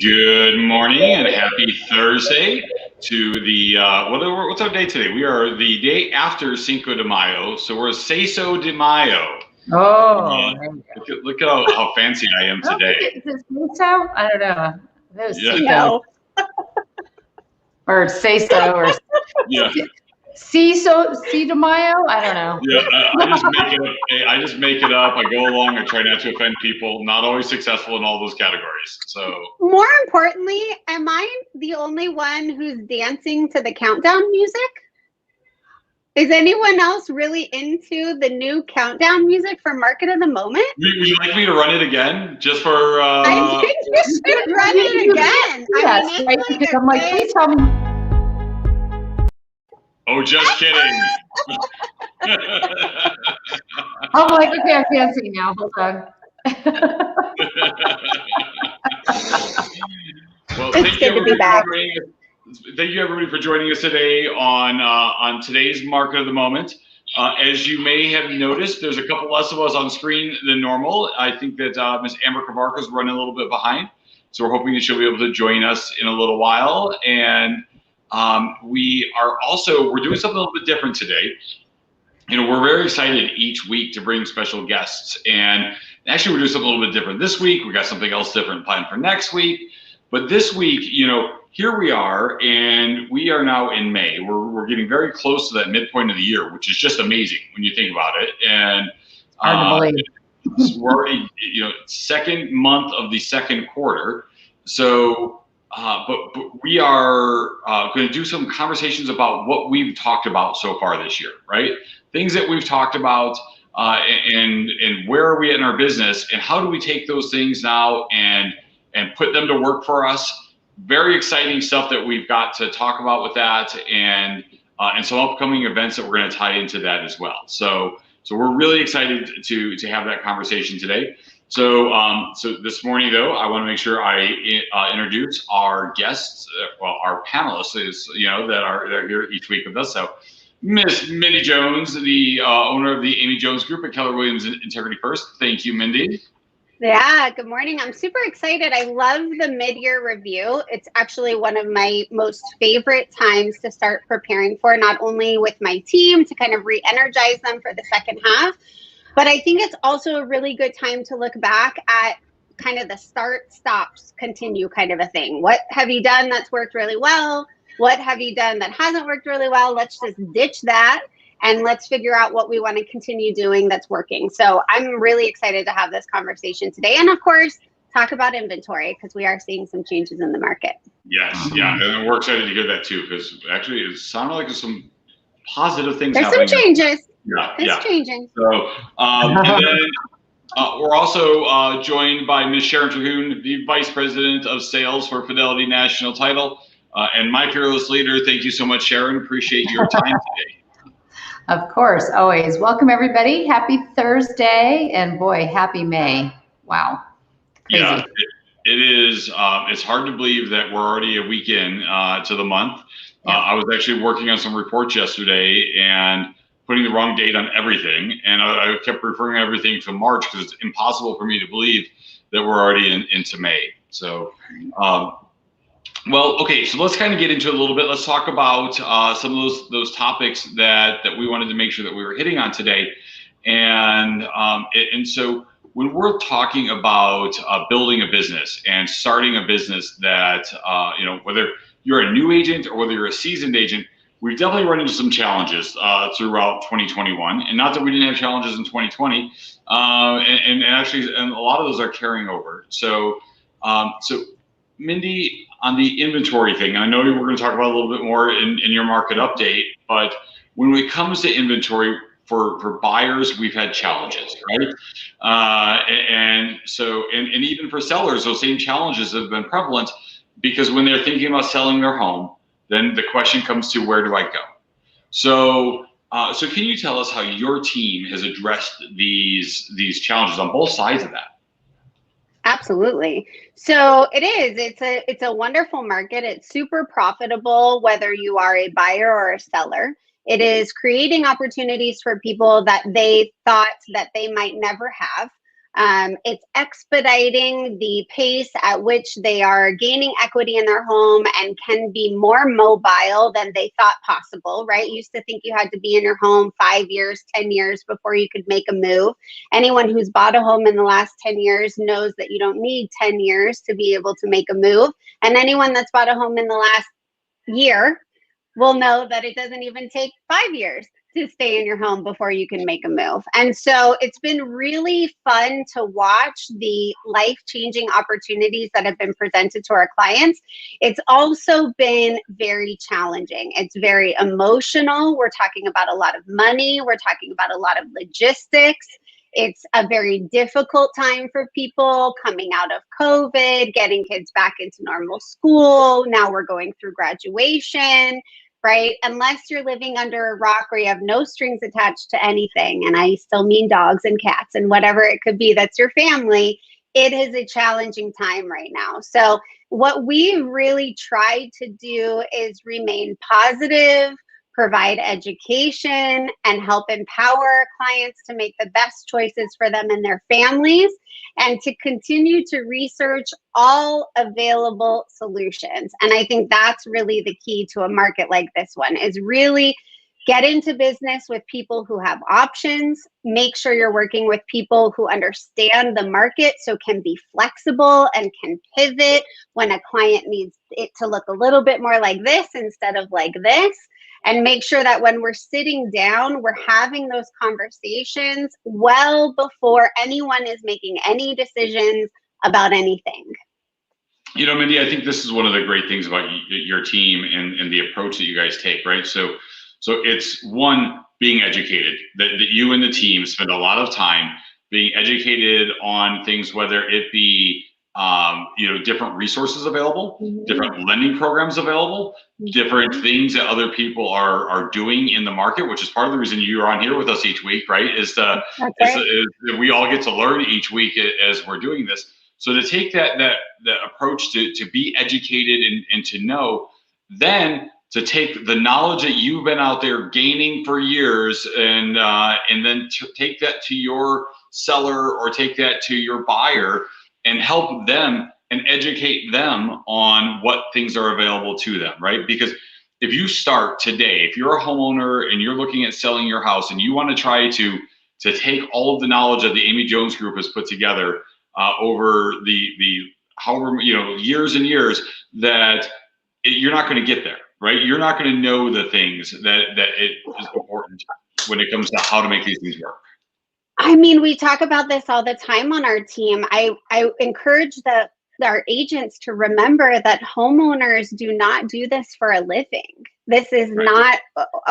Good morning and happy Thursday to the, what's our day today? We are the day after Cinco de Mayo, so we're Seso de Mayo. Oh, look at how fancy I am today. Is it Seso? I don't know. That was No. Or Seso or Yeah. Ciso de Mayo? I don't know. Yeah, I just make it up. I go along. I try not to offend people. Not always successful in all those categories. So More importantly, am I the only one who's dancing to the countdown music? Is anyone else really into the new countdown music for Market of the Moment? would you like me to run it again, just for? I think you should run it again. Yes, I mean, right, because I'm like, please tell me. Oh, just kidding. I'm like, okay, I'm dancing now. Hold on. Well, It's good to be back. Thank you, everybody, for joining us today on today's Market of the Moment. As you may have noticed, there's a couple less of us on screen than normal. I think that Ms. Amber Kavarka is running a little bit behind, so we're hoping that she'll be able to join us in a little while. And we're doing something a little bit different today. You know, we're very excited each week to bring special guests, and actually we're doing something a little bit different this week. We got something else different planned for next week, but this week, you know, here we are, and we are now in May. We're getting very close to that midpoint of the year, which is just amazing when you think about it. And Hard to believe. we're already, you know, second month of the second quarter. So, but we are going to do some conversations about what we've talked about so far this year, right? Things that we've talked about, and where are we in our business, and how do we take those things now and put them to work for us. Very exciting stuff that we've got to talk about with that, and some upcoming events that we're going to tie into that as well. So we're really excited to have that conversation today. So this morning, though, I want to make sure I introduce our guests, our panelists, that are here each week with us. So Miss Mindy Jones, the owner of the Amy Jones Group at Keller Williams Integrity First. Thank you, Mindy. Yeah, good morning. I'm super excited. I love the mid-year review. It's actually one of my most favorite times to start preparing for, not only with my team to kind of re-energize them for the second half, but I think it's also a really good time to look back at kind of the start, stops, continue kind of a thing. What have you done that's worked really well? What have you done that hasn't worked really well? Let's just ditch that. And let's figure out what we want to continue doing that's working. So I'm really excited to have this conversation today. And of course, talk about inventory, because we are seeing some changes in the market. Yes, yeah. And we're excited to hear that too, because actually it sounded like there's some positive things There's happening. some changes. Yeah, it's changing. So, and then we're also joined by Ms. Sharon Terhune, the Vice President of Sales for Fidelity National Title, and my fearless leader. Thank you so much, Sharon. Appreciate your time today. Of course, always. Welcome, everybody. Happy Thursday, and boy, happy May. Wow. Crazy. Yeah, it is. It's hard to believe that we're already a week in to the month. Yeah. I was actually working on some reports yesterday and putting the wrong date on everything, and I kept referring everything to March because it's impossible for me to believe that we're already into May. So, well, okay, so let's kind of get into it a little bit. Let's talk about some of those topics that we wanted to make sure that we were hitting on today. And so when we're talking about building a business and starting a business that, whether you're a new agent or whether you're a seasoned agent, we've definitely run into some challenges throughout 2021. And not that we didn't have challenges in 2020, and actually, and a lot of those are carrying over. So Mindy, on the inventory thing, I know we're going to talk about a little bit more in your market update, but when it comes to inventory for buyers, we've had challenges, right? And even for sellers, those same challenges have been prevalent, because when they're thinking about selling their home, then the question comes to, where do I go? So can you tell us how your team has addressed these challenges on both sides of that? Absolutely. So it's a wonderful market. It's super profitable, whether you are a buyer or a seller. It is creating opportunities for people that they thought that they might never have. It's expediting the pace at which they are gaining equity in their home and can be more mobile than they thought possible, right? You used to think you had to be in your home 5 years, 10 years before you could make a move. Anyone who's bought a home in the last 10 years knows that you don't need 10 years to be able to make a move. And anyone that's bought a home in the last year will know that it doesn't even take 5 years to stay in your home before you can make a move. And so it's been really fun to watch the life-changing opportunities that have been presented to our clients. It's also been very challenging. It's very emotional. We're talking about a lot of money. We're talking about a lot of logistics. It's a very difficult time for people coming out of COVID, getting kids back into normal school. Now we're going through graduation, right? Unless you're living under a rock or you have no strings attached to anything, and I still mean dogs and cats and whatever it could be that's your family, it is a challenging time right now. So what we really tried to do is remain positive, provide education, and help empower clients to make the best choices for them and their families, and to continue to research all available solutions. And I think that's really the key to a market like this one, is really get into business with people who have options. Make sure you're working with people who understand the market, so can be flexible and can pivot when a client needs it to look a little bit more like this instead of like this. And make sure that when we're sitting down, we're having those conversations well before anyone is making any decisions about anything. You know, Mindy, I think this is one of the great things about your team and the approach that you guys take, right? So it's one, being educated, that you and the team spend a lot of time being educated on things, whether it be different resources available, different lending programs available, different things that other people are doing in the market, which is part of the reason you're on here with us each week, right? Is that we all get to learn each week as we're doing this. So to take that approach to be educated and to know, then to take the knowledge that you've been out there gaining for years, and then to take that to your seller or take that to your buyer and help them and educate them on what things are available to them, right? Because if you start today, if you're a homeowner and you're looking at selling your house and you want to try to take all of the knowledge that the Amy Jones Group has put together over the however years and years, you're not going to get there, right? You're not going to know the things that it is important when it comes to how to make these things work. I mean, we talk about this all the time on our team. I encourage our agents to remember that homeowners do not do this for a living. This is not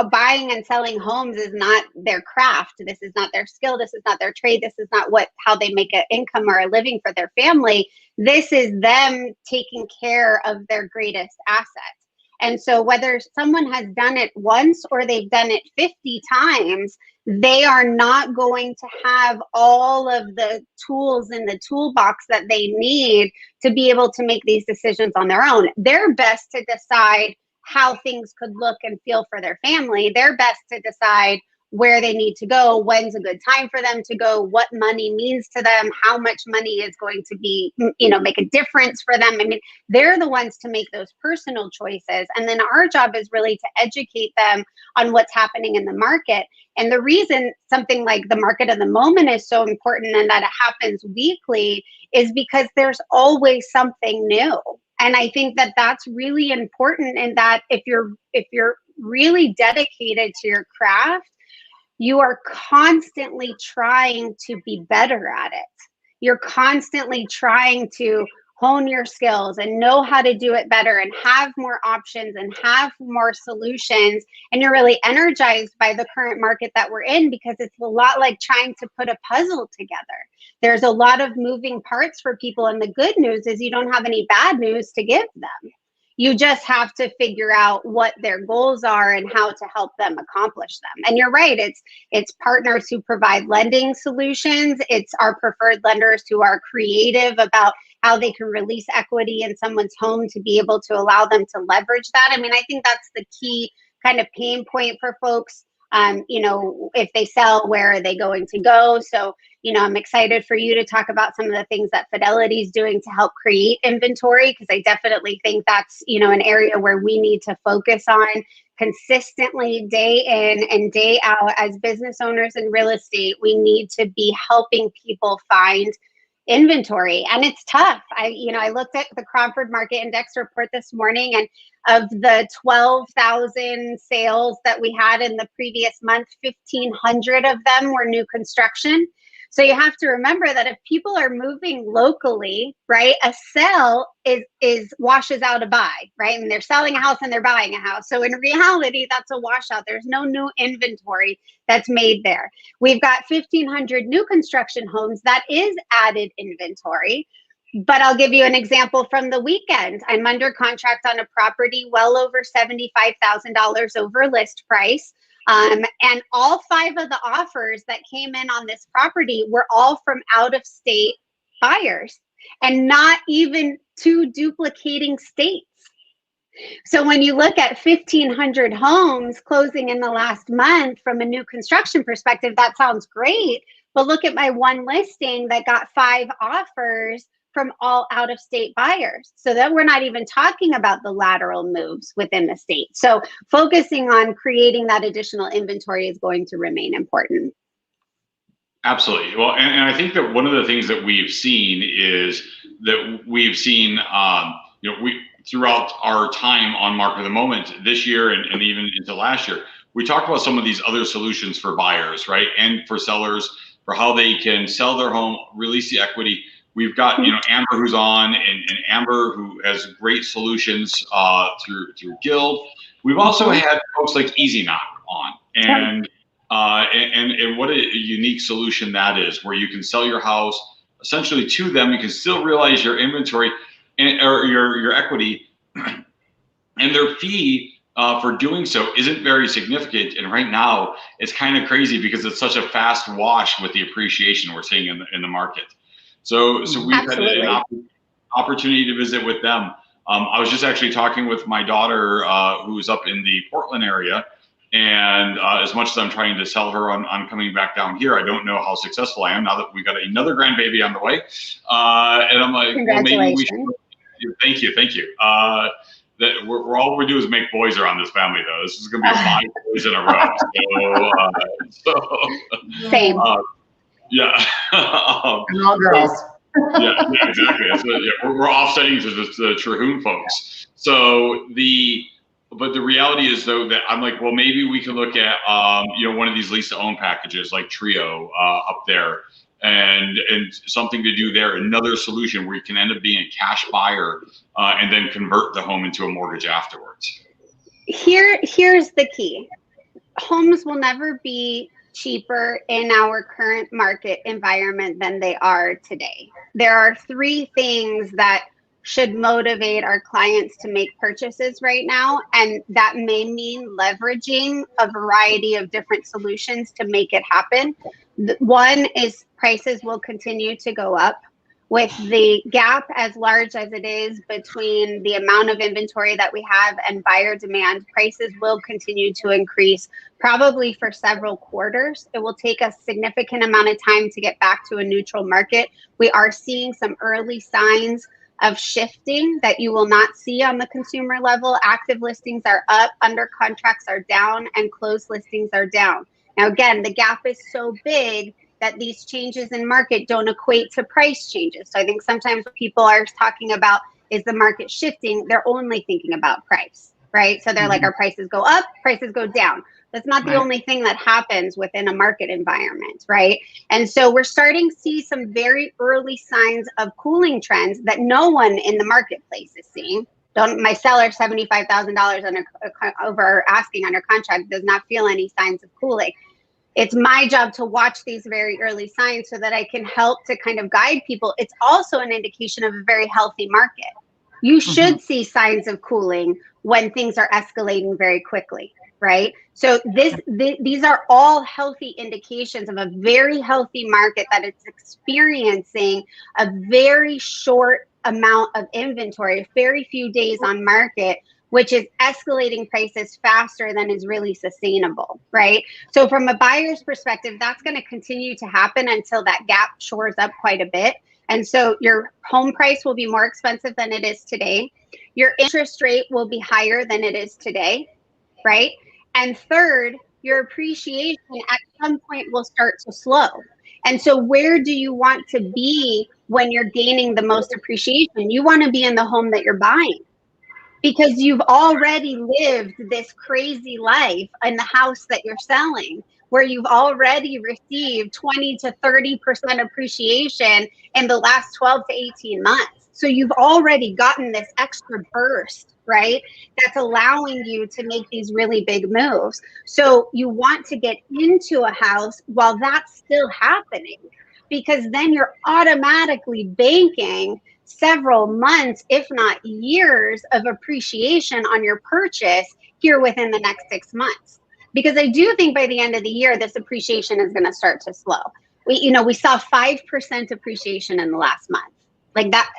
buying and selling homes is not their craft. This is not their skill. This is not their trade. This is not how they make an income or a living for their family. This is them taking care of their greatest asset. And so whether someone has done it once or they've done it 50 times, they are not going to have all of the tools in the toolbox that they need to be able to make these decisions on their own. They're best to decide how things could look and feel for their family. They're best to decide where they need to go, when's a good time for them to go, what money means to them, how much money is going to be, make a difference for them. I mean, they're the ones to make those personal choices. And then our job is really to educate them on what's happening in the market. And the reason something like the market of the moment is so important and that it happens weekly is because there's always something new. And I think that that's really important, in that if you're really dedicated to your craft, you are constantly trying to be better at it. You're constantly trying to hone your skills and know how to do it better and have more options and have more solutions. And you're really energized by the current market that we're in, because it's a lot like trying to put a puzzle together. There's a lot of moving parts for people. And the good news is you don't have any bad news to give them. You just have to figure out what their goals are and how to help them accomplish them. And you're right, it's partners who provide lending solutions. It's our preferred lenders who are creative about how they can release equity in someone's home to be able to allow them to leverage that. I mean, I think that's the key kind of pain point for folks You know, if they sell, where are they going to go? So, you know, I'm excited for you to talk about some of the things that Fidelity is doing to help create inventory, because I definitely think that's, you know, an area where we need to focus on consistently, day in and day out. As business owners in real estate, we need to be helping people find inventory, and it's tough. I looked at the Cromford Market Index report this morning, and of the 12,000 sales that we had in the previous month, 1,500 of them were new construction. So you have to remember that if people are moving locally, right, a sell is washes out a buy, right? And they're selling a house and they're buying a house. So in reality, that's a washout. There's no new inventory that's made there. We've got 1,500 new construction homes. That is added inventory. But I'll give you an example from the weekend. I'm under contract on a property well over $75,000 over list price. And all 5 of the offers that came in on this property were all from out-of-state buyers, and not even 2 duplicating states. So when you look at 1,500 homes closing in the last month from a new construction perspective, that sounds great. But look at my one listing that got 5 offers from all out-of-state buyers. So that we're not even talking about the lateral moves within the state. So focusing on creating that additional inventory is going to remain important. Absolutely. Well, and I think that one of the things that we've seen is that we've seen, throughout our time on Market of the Moment this year and even into last year, we talked about some of these other solutions for buyers, right? And for sellers, for how they can sell their home, release the equity. We've got, Amber who's on, and Amber who has great solutions through Guild. We've also had folks like Easy Knock on, and what a unique solution that is, where you can sell your house essentially to them. You can still realize your inventory or your equity, and their fee for doing so isn't very significant. And right now, it's kind of crazy because it's such a fast wash with the appreciation we're seeing in the market. So we've Absolutely. had an opportunity to visit with them. I was just actually talking with my daughter, who's up in the Portland area, and as much as I'm trying to sell her on coming back down here, I don't know how successful I am now that we got another grandbaby on the way. And I'm like, well, maybe we should. Thank you. That we do is make boys around this family, though. This is going to be 5 boys in a row. Same. Yeah. And all girls. yeah, exactly. We're offsetting to the Terhune folks. But the reality is, though, that I'm like, well, maybe we can look at one of these lease to own packages like Trio up there, and something to do there. Another solution where you can end up being a cash buyer and then convert the home into a mortgage afterwards. Here's the key: homes will never be cheaper in our current market environment than they are today. There are 3 things that should motivate our clients to make purchases right now, and that may mean leveraging a variety of different solutions to make it happen. One is prices will continue to go up. With the gap as large as it is between the amount of inventory that we have and buyer demand, prices will continue to increase probably for several quarters. It will take a significant amount of time to get back to a neutral market. We are seeing some early signs of shifting that you will not see on the consumer level. Active listings are up, under contracts are down, and closed listings are down. Now, again, the gap is so big that these changes in market don't equate to price changes. So I think sometimes when people are talking about, is the market shifting, they're only thinking about price, right? So they're like, our prices go up, prices go down. That's not the only thing that happens within a market environment, right? And so we're starting to see some very early signs of cooling trends that no one in the marketplace is seeing. My seller, $75,000 over asking under contract, does not feel any signs of cooling. It's my job to watch these very early signs so that I can help to kind of guide people. It's also an indication of a very healthy market. You should see signs of cooling when things are escalating very quickly, right? So these are all healthy indications of a very healthy market that it's experiencing a very short amount of inventory, very few days on market, which is escalating prices faster than is really sustainable, right? So from a buyer's perspective, that's going to continue to happen until that gap shores up quite a bit. And so your home price will be more expensive than it is today. Your interest rate will be higher than it is today, right? And third, your appreciation at some point will start to slow. And so where do you want to be when you're gaining the most appreciation? You want to be in the home that you're buying, because you've already lived this crazy life in the house that you're selling, where you've already received 20 to 30% appreciation in the last 12 to 18 months. So you've already gotten this extra burst, right? That's allowing you to make these really big moves. So you want to get into a house while that's still happening, because then you're automatically banking several months, if not years, of appreciation on your purchase here within the next 6 months. Because I do think by the end of the year, this appreciation is going to start to slow. We saw 5% appreciation in the last month. Like that,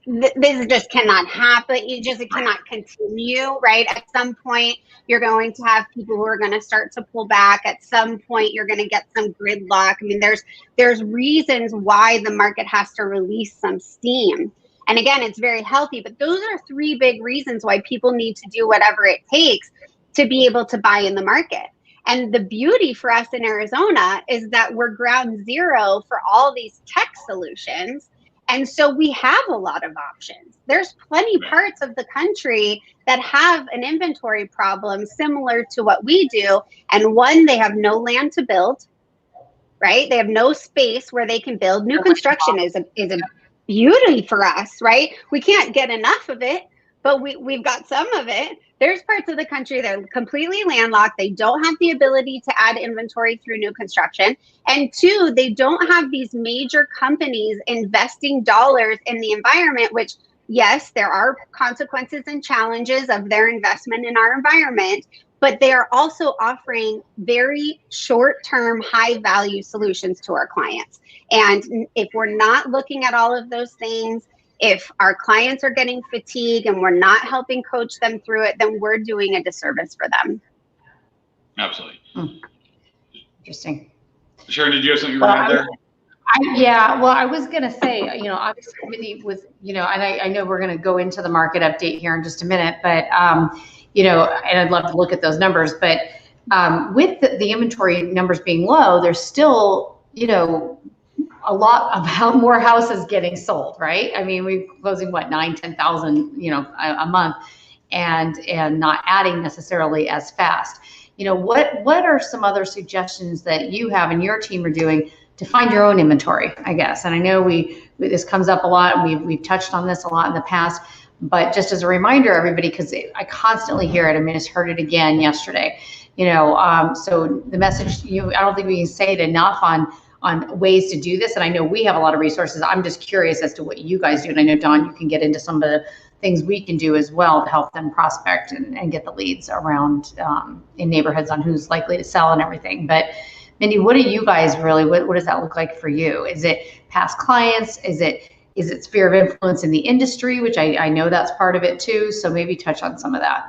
this just cannot happen. It cannot continue, right? At some point, you're going to have people who are going to start to pull back. At some point, you're going to get some gridlock. I mean, there's reasons why the market has to release some steam. And again, it's very healthy, but those are 3 big reasons why people need to do whatever it takes to be able to buy in the market. And the beauty for us in Arizona is that we're ground zero for all these tech solutions. And so we have a lot of options. There's plenty parts of the country that have an inventory problem similar to what we do. And one, they have no land to build, right? They have no space where they can build. New construction is a beauty for us, right? We can't get enough of it, but we've got some of it. There's parts of the country that are completely landlocked. They don't have the ability to add inventory through new construction. And 2, they don't have these major companies investing dollars in the environment, which, yes, there are consequences and challenges of their investment in our environment, but they are also offering very short-term, high-value solutions to our clients. And if we're not looking at all of those things, if our clients are getting fatigued and we're not helping coach them through it, then we're doing a disservice for them. Absolutely. Interesting. Sharon, did you have something you want to add there? Yeah, well, I was going to say, obviously with, and I know we're going to go into the market update here in just a minute, but, and I'd love to look at those numbers, but with the inventory numbers being low, there's still, a lot of more houses getting sold, right? I mean, we're closing 9,000-10,000, a month, and not adding necessarily as fast. What are some other suggestions that you have and your team are doing to find your own inventory, I guess? And I know this comes up a lot, and we've touched on this a lot in the past, but just as a reminder, everybody, because I constantly hear it. I mean, I just heard it again yesterday. So the message, I don't think we can say it enough on ways to do this. And I know we have a lot of resources. I'm just curious as to what you guys do. And I know, Dawn, you can get into some of the things we can do as well to help them prospect and get the leads around in neighborhoods on who's likely to sell and everything. But Mindy, what do you guys really, what does that look like for you? Is it past clients? Is it sphere of influence in the industry, which I know that's part of it too. So maybe touch on some of that.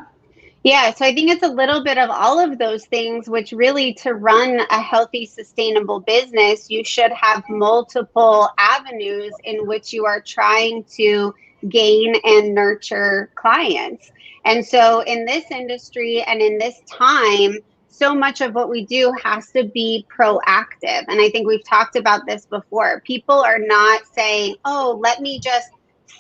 Yeah, so I think it's a little bit of all of those things, which really, to run a healthy, sustainable business, you should have multiple avenues in which you are trying to gain and nurture clients. And so in this industry and in this time, so much of what we do has to be proactive. And I think we've talked about this before. People are not saying, oh, let me just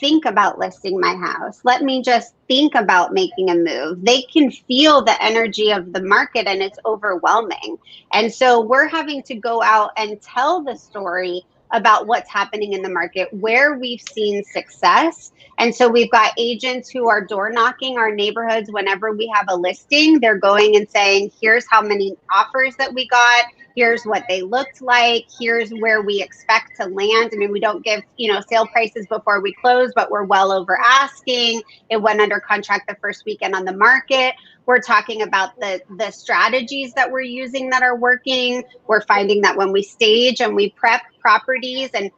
think about listing my house. Let me just think about making a move. They can feel the energy of the market and it's overwhelming. And so we're having to go out and tell the story about what's happening in the market, where we've seen success. And so we've got agents who are door knocking our neighborhoods whenever we have a listing. They're going and saying, here's how many offers that we got. Here's what they looked like. Here's where we expect to land. I mean, we don't give, sale prices before we close, but we're well over asking. It went under contract the first weekend on the market. We're talking about the strategies that we're using that are working. We're finding that when we stage and we prep properties, and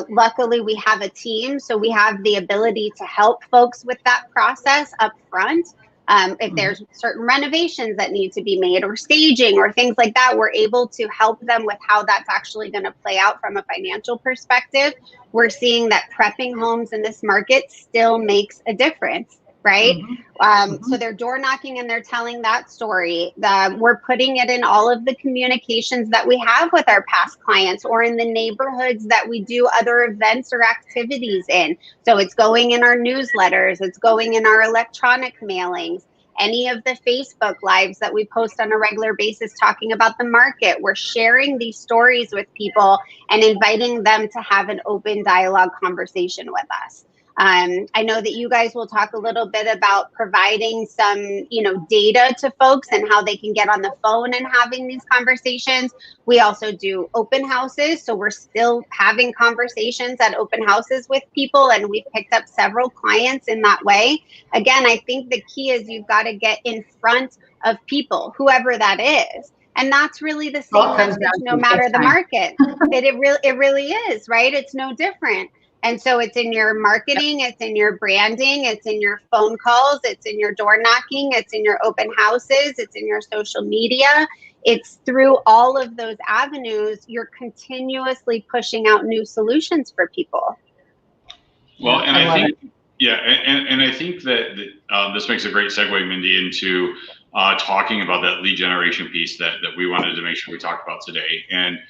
luckily we have a team, so we have the ability to help folks with that process up front. If there's certain renovations that need to be made or staging or things like that, we're able to help them with how that's actually going to play out from a financial perspective. We're seeing that prepping homes in this market still makes a difference, right? So they're door knocking and they're telling that story. We're putting it in all of the communications that we have with our past clients or in the neighborhoods that we do other events or activities in. So it's going in our newsletters, it's going in our electronic mailings, any of the Facebook lives that we post on a regular basis talking about the market. We're sharing these stories with people and inviting them to have an open dialogue conversation with us. I know that you guys will talk a little bit about providing some, data to folks and how they can get on the phone and having these conversations. We also do open houses. So we're still having conversations at open houses with people, and we've picked up several clients in that way. Again, I think the key is you've got to get in front of people, whoever that is. And that's really the same message, no matter the market. It really is, right? It's no different. And so it's in your marketing, it's in your branding, it's in your phone calls, it's in your door knocking, it's in your open houses, it's in your social media. It's through all of those avenues, you're continuously pushing out new solutions for people. Well, and I think, and I think that this makes a great segue, Mindy, into talking about that lead generation piece that we wanted to make sure we talked about today. And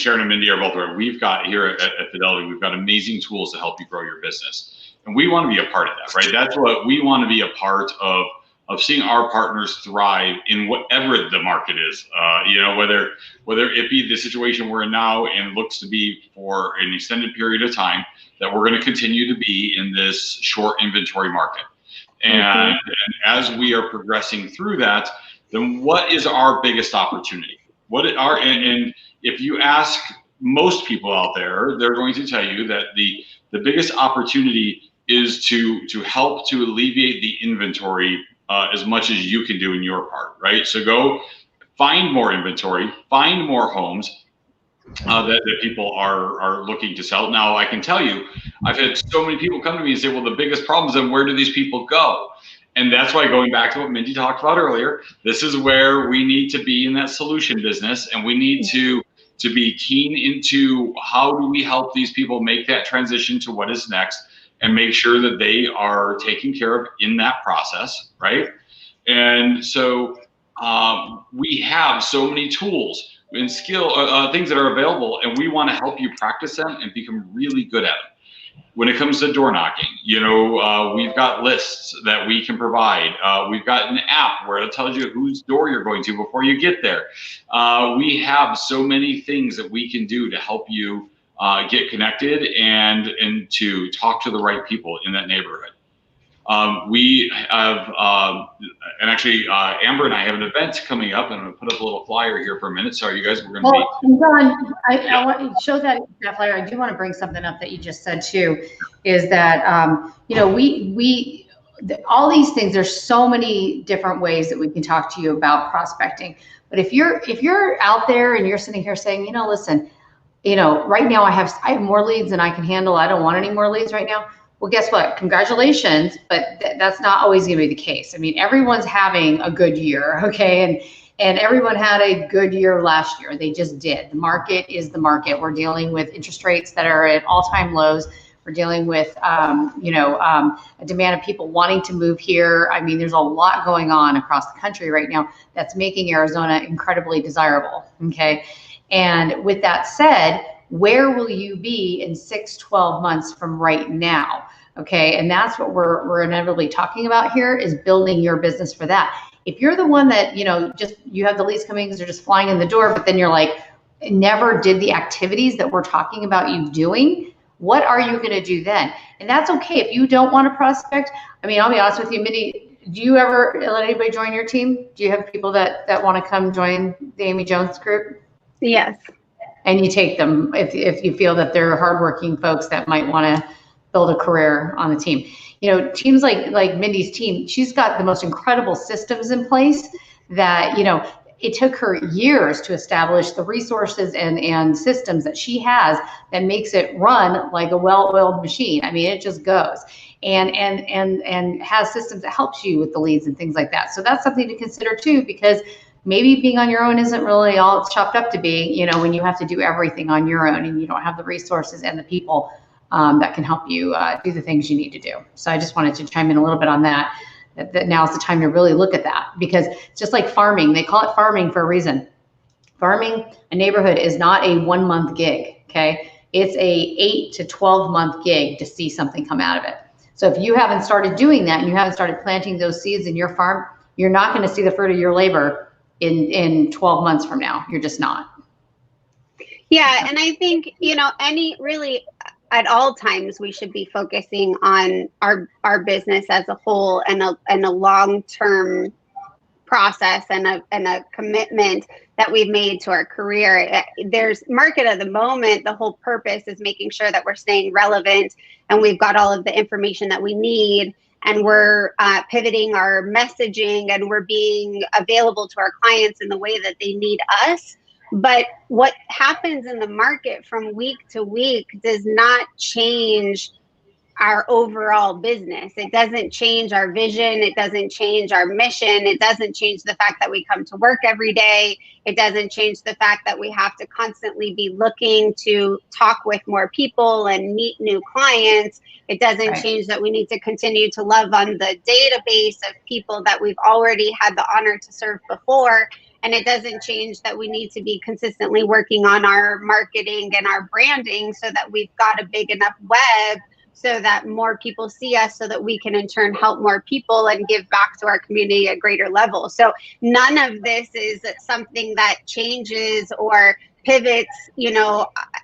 Sharon and Mindy are both right. We've got here at Fidelity, we've got amazing tools to help you grow your business. And we want to be a part of that, right? That's what we want to be a part of seeing our partners thrive in whatever the market is. Whether it be the situation we're in now and looks to be for an extended period of time, that we're going to continue to be in this short inventory market. And as we are progressing through that, then what is our biggest opportunity? And if you ask most people out there, they're going to tell you that the biggest opportunity is to help to alleviate the inventory as much as you can do in your part, right? So go find more inventory, find more homes that people are looking to sell. Now, I can tell you, I've had so many people come to me and say, well, the biggest problem is then where do these people go? And that's why, going back to what Mindy talked about earlier, this is where we need to be in that solution business, and we need to be keen into how do we help these people make that transition to what is next and make sure that they are taken care of in that process, right? And so we have so many tools and things that are available, and we want to help you practice them and become really good at them. When it comes to door knocking, we've got lists that we can provide. We've got an app where it tells you whose door you're going to before you get there. We have so many things that we can do to help you get connected and to talk to the right people in that neighborhood. We have, and actually, Amber and I have an event coming up, and I'm going to put up a little flyer here for a minute. Sorry, you guys, we're going to be. John, I want to show that flyer. I do want to bring something up that you just said too, is that, all these things, there's so many different ways that we can talk to you about prospecting. But if you're out there and you're sitting here saying, listen, right now I have more leads than I can handle. I don't want any more leads right now. Well, guess what? Congratulations, but that's not always going to be the case. I mean, everyone's having a good year, okay? And everyone had a good year last year. They just did. The market is the market. We're dealing with interest rates that are at all-time lows. We're dealing with, a demand of people wanting to move here. I mean, there's a lot going on across the country right now that's making Arizona incredibly desirable, okay? And with that said, where will you be in 6-12 months from right now? Okay, and that's what we're inevitably talking about here, is building your business for that. If you're the one that, you have the leads coming because they're just flying in the door, but then you're like, never did the activities that we're talking about you doing, what are you going to do then? And that's okay. If you don't want to prospect, I mean, I'll be honest with you, Mindy, do you ever let anybody join your team? Do you have people that want to come join the Amy Jones group? Yes. And you take them if you feel that they're hardworking folks that might want to build a career on the team. Teams like Mindy's team, she's got the most incredible systems in place that, it took her years to establish the resources and systems that she has that makes it run like a well-oiled machine. I mean, it just goes. And has systems that helps you with the leads and things like that. So that's something to consider too, because maybe being on your own isn't really all it's chopped up to be, when you have to do everything on your own and you don't have the resources and the people that can help you do the things you need to do. So I just wanted to chime in a little bit on that now's the time to really look at that, because it's just like farming. They call it farming for a reason. Farming a neighborhood is not a 1 month gig, okay? It's a 8 to 12 month gig to see something come out of it. So if you haven't started doing that and you haven't started planting those seeds in your farm, you're not going to see the fruit of your labor in 12 months from now. You're just not. Yeah, and I think, at all times we should be focusing on our business as a whole and a long-term process and a commitment that we've made to our career. There's market of the moment. The whole purpose is making sure that we're staying relevant and we've got all of the information that we need, and we're pivoting our messaging and we're being available to our clients in the way that they need us. But what happens in the market from week to week does not change our overall business. It doesn't change our vision. It doesn't change our mission. It doesn't change the fact that we come to work every day. It doesn't change the fact that we have to constantly be looking to talk with more people and meet new clients. It doesn't change that we need to continue to love on the database of people that we've already had the honor to serve before. And it doesn't change that we need to be consistently working on our marketing and our branding so that we've got a big enough web so that more people see us, so that we can in turn help more people and give back to our community at greater level. So none of this is something that changes or pivots,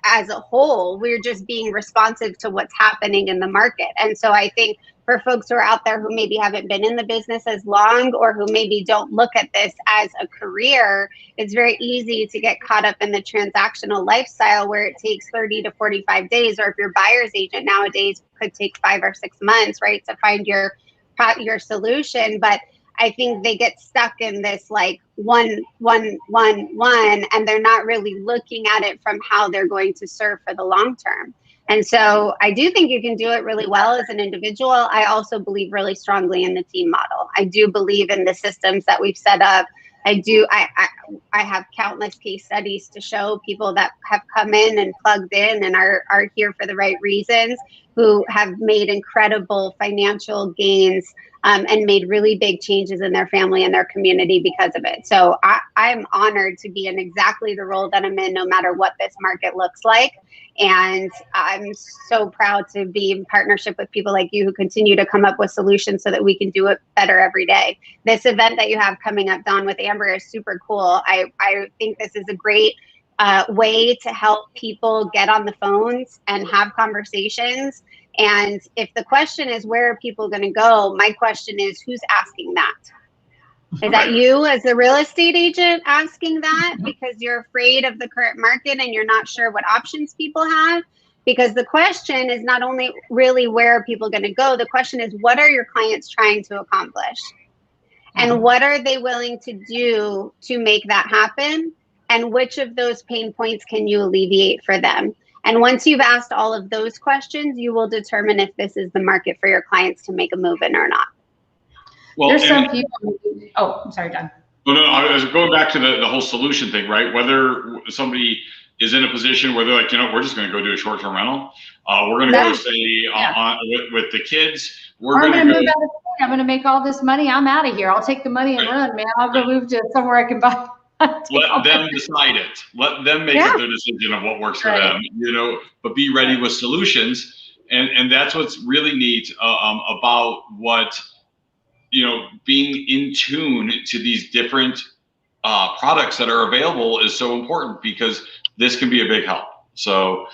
as a whole. We're just being responsive to what's happening in the market. And so I think for folks who are out there who maybe haven't been in the business as long, or who maybe don't look at this as a career, it's very easy to get caught up in the transactional lifestyle where it takes 30 to 45 days, or if you're buyer's agent nowadays, could take 5 or 6 months, right, to find your solution. But I think they get stuck in this like one, and they're not really looking at it from how they're going to serve for the long term. And so I do think you can do it really well as an individual. I also believe really strongly in the team model. I do believe in the systems that we've set up. I have countless case studies to show people that have come in and plugged in and are here for the right reasons, who have made incredible financial gains and made really big changes in their family and their community because of it. So I'm honored to be in exactly the role that I'm in, no matter what this market looks like. And I'm so proud to be in partnership with people like you who continue to come up with solutions so that we can do it better every day. This event that you have coming up, Dawn, with Amber is super cool. I think this is a great way to help people get on the phones and have conversations. And if the question is, where are people going to go? My question is, who's asking that? Is that you as a real estate agent asking that because you're afraid of the current market and you're not sure what options people have? Because the question is not only really where are people going to go, the question is, what are your clients trying to accomplish? And what are they willing to do to make that happen? And which of those pain points can you alleviate for them? And once you've asked all of those questions, you will determine if this is the market for your clients to make a move in or not. Well, there's some people. Oh, I'm sorry, Don. No, I was going back to the whole solution thing, right? Whether somebody is in a position where they're like, we're just going to go do a short-term rental. We're going to go stay with the kids. I'm going to move out of state. I'm going to make all this money. I'm out of here. I'll take the money and run, man. I'll go move to somewhere I can buy. Let them decide it. Let them make up their decision of what works for them, but be ready with solutions. And that's what's really neat about what, being in tune to these different products that are available is so important, because this can be a big help. So,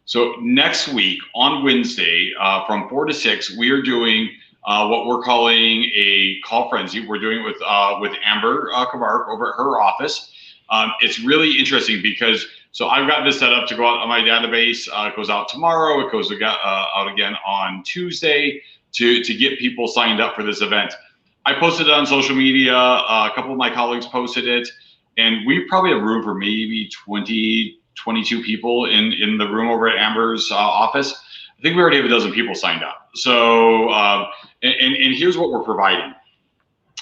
so next week on Wednesday from 4 to 6, we are doing what we're calling a call frenzy. We're doing it with Amber Kavark over at her office. It's really interesting because, so I've got this set up to go out on my database. It goes out tomorrow. It goes out again on Tuesday to get people signed up for this event. I posted it on social media. A couple of my colleagues posted it, and we probably have room for maybe 20, 22 people in the room over at Amber's office. I think we already have a dozen people signed up. So, and here's what we're providing.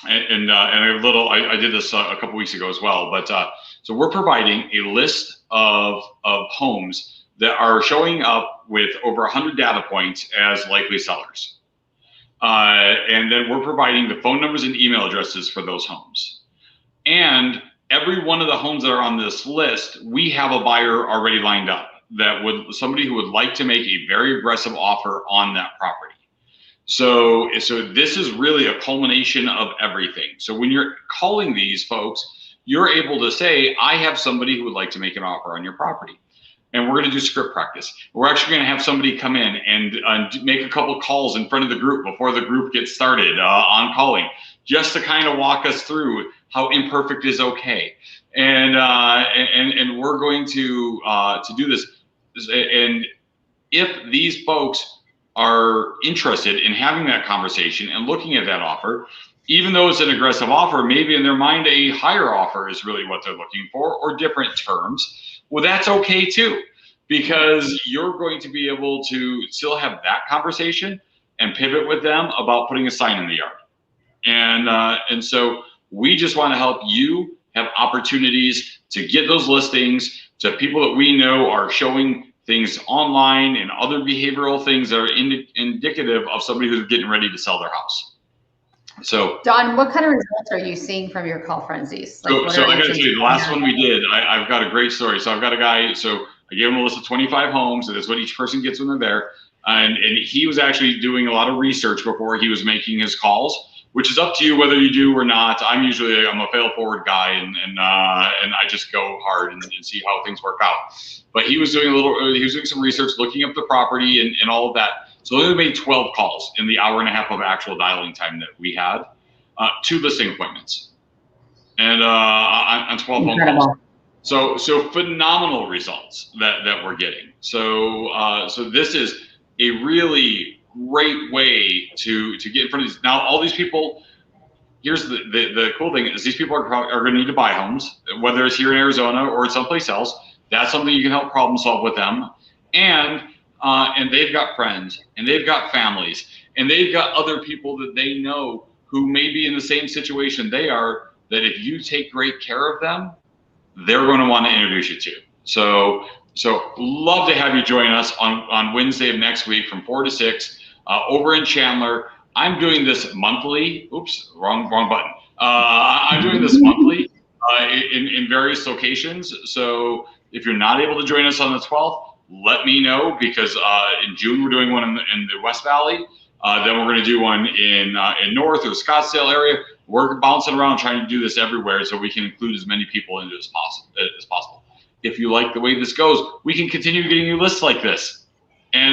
And I did this a couple weeks ago as well. But so we're providing a list of homes that are showing up with over 100 data points as likely sellers. And then we're providing the phone numbers and email addresses for those homes. And every one of the homes that are on this list, we have a buyer already lined up somebody who would like to make a very aggressive offer on that property. So this is really a culmination of everything. So when you're calling these folks, you're able to say, I have somebody who would like to make an offer on your property. And we're going to do script practice. We're actually going to have somebody come in and make a couple calls in front of the group before the group gets started on calling, just to kind of walk us through how imperfect is okay. And we're going to do this. And if these folks are interested in having that conversation and looking at that offer, even though it's an aggressive offer, maybe in their mind a higher offer is really what they're looking for, or different terms. Well, that's okay too, because you're going to be able to still have that conversation and pivot with them about putting a sign in the yard. And so we just want to help you have opportunities to get those listings to people that we know are showing things online and other behavioral things that are indicative of somebody who's getting ready to sell their house. So, Don, what kind of results are you seeing from your call frenzies? Like, so I got to tell you, the last one we did, I've got a great story. So I've got a guy, so I gave him a list of 25 homes, and that's what each person gets when they're there. And he was actually doing a lot of research before he was making his calls, which is up to you whether you do or not. I'm a fail forward guy, and I just go hard and see how things work out. But he was doing some research, looking up the property and all of that. So we made 12 calls in the hour and a half of actual dialing time that we had, 2 listing appointments, and on 12 phone calls. So phenomenal results that we're getting. So this is a really great way to get in front of these. Now, all these people, here's the cool thing is these people are going to need to buy homes, whether it's here in Arizona or someplace else. That's something you can help problem solve with them. And they've got friends, and they've got families, and they've got other people that they know who may be in the same situation they are, that if you take great care of them, they're going to want to introduce you to. So love to have you join us on Wednesday of next week from 4 to 6 over in Chandler. I'm doing this monthly. Oops, wrong button. I'm doing this monthly in various locations. So if you're not able to join us on the 12th, let me know, because in June we're doing one in the West Valley. Then we're going to do one in North or the Scottsdale area. We're bouncing around trying to do this everywhere so we can include as many people into as possible. If you like the way this goes, we can continue getting you lists like this, and